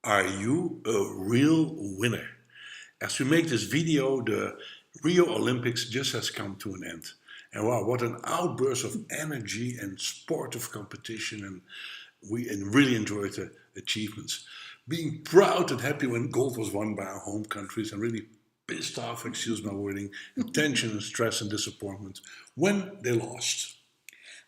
Are you a real winner? As we make this video, the Rio Olympics just has come to an end. And wow, what an outburst of energy and sportive competition, and we really enjoyed the achievements. Being proud and happy when gold was won by our home countries, and really pissed off, excuse my wording, and tension and stress and disappointment when they lost.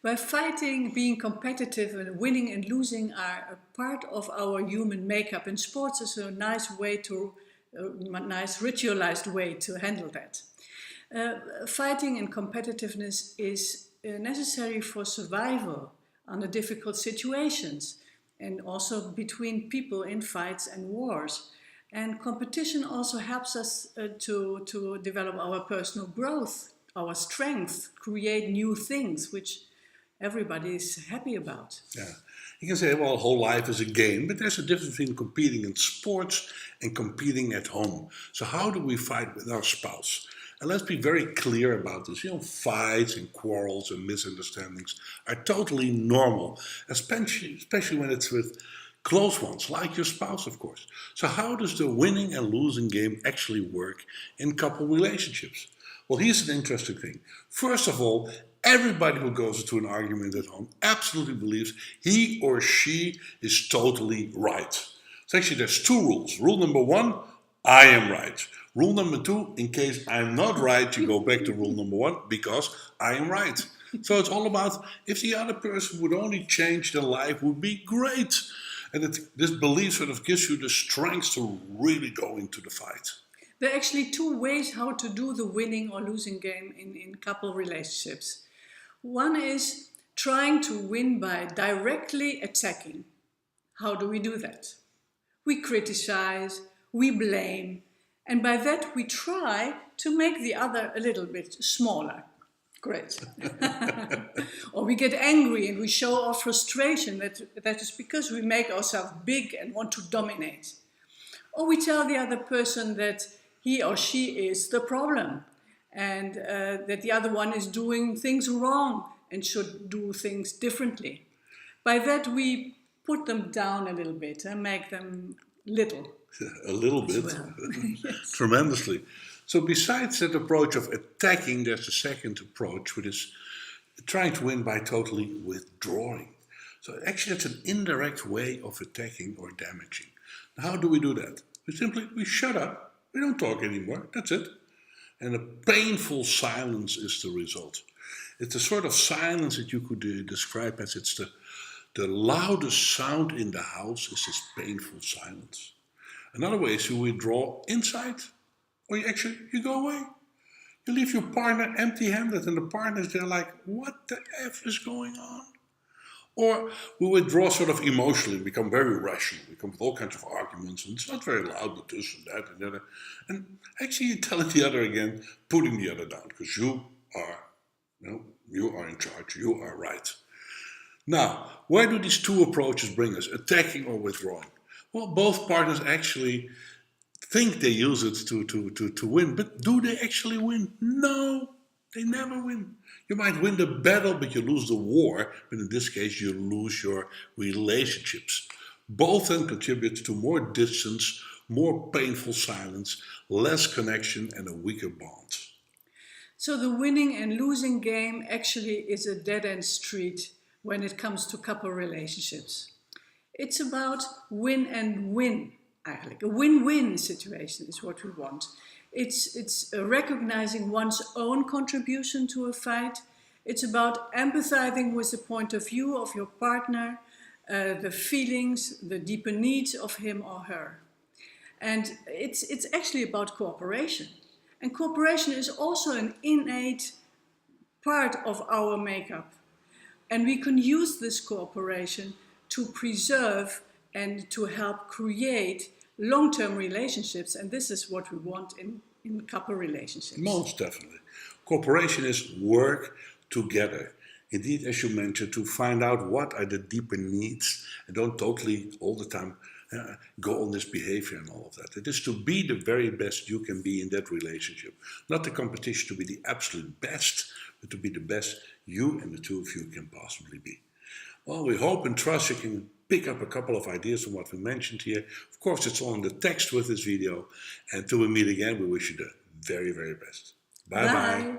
Where fighting, being competitive, and winning and losing are a part of our human makeup, and sports is a nice nice ritualized way to handle that. Fighting and competitiveness is necessary for survival under difficult situations, and also between people in fights and wars. And competition also helps us to develop our personal growth, our strength, create new things, which everybody is happy about. Yeah. You can say, well, whole life is a game, but there's a difference between competing in sports and competing at home. So how do we fight with our spouse? And let's be very clear about this. Fights and quarrels and misunderstandings are totally normal, especially when it's with close ones, like your spouse, of course. So how does the winning and losing game actually work in couple relationships? Well, here's an interesting thing. First of all, everybody who goes into an argument at home absolutely believes he or she is totally right. So actually there's two rules. Rule number one, I am right. Rule number two, in case I'm not right, you go back to rule number one, because I am right. So it's all about if the other person would only change, their life would be great. And this belief sort of gives you the strength to really go into the fight. There are actually two ways how to do the winning or losing game in couple relationships. One is trying to win by directly attacking. How do we do that? We criticize, we blame, and by that we try to make the other a little bit smaller. Great. Or we get angry and we show our frustration. That is because we make ourselves big and want to dominate. Or we tell the other person that he or she is the problem, and that the other one is doing things wrong and should do things differently. By that we put them down a little bit and make them little. A little bit, well. Yes. Tremendously. So besides that approach of attacking, there's a second approach, which is trying to win by totally withdrawing. So actually it's an indirect way of attacking or damaging. Now, how do we do that? We shut up, we don't talk anymore, that's it. And a painful silence is the result. It's a sort of silence that you could describe as it's the loudest sound in the house is this painful silence. Another way is you withdraw inside, or you go away. You leave your partner empty-handed and the partner's there like, what the F is going on? Or we withdraw sort of emotionally, become very rational, we come with all kinds of arguments, and it's not very loud, but this and that and the other. And actually you tell it the other again, putting the other down, because you are in charge, you are right. Now, where do these two approaches bring us, attacking or withdrawing? Well, both partners actually think they use it to win, but do they actually win? No, they never win. You might win the battle, but you lose the war, but in this case you lose your relationships. Both then contribute to more distance, more painful silence, less connection, and a weaker bond. So the winning and losing game actually is a dead-end street when it comes to couple relationships. It's about win and win, actually. A win-win situation is what we want. It's recognizing one's own contribution to a fight. It's about empathizing with the point of view of your partner, the feelings, the deeper needs of him or her. And it's actually about cooperation. And cooperation is also an innate part of our makeup. And we can use this cooperation to preserve and to help create long-term relationships. And this is what we want in couple relationships. Most definitely. Cooperation is work together. Indeed, as you mentioned, to find out what are the deeper needs and don't totally all the time go on this behavior and all of that. It is to be the very best you can be in that relationship. Not the competition to be the absolute best, but to be the best you and the two of you can possibly be. Well, we hope and trust you can pick up a couple of ideas from what we mentioned here. Of course, it's all in the text with this video. And till we meet again, we wish you the very, very best. Bye-bye. Bye.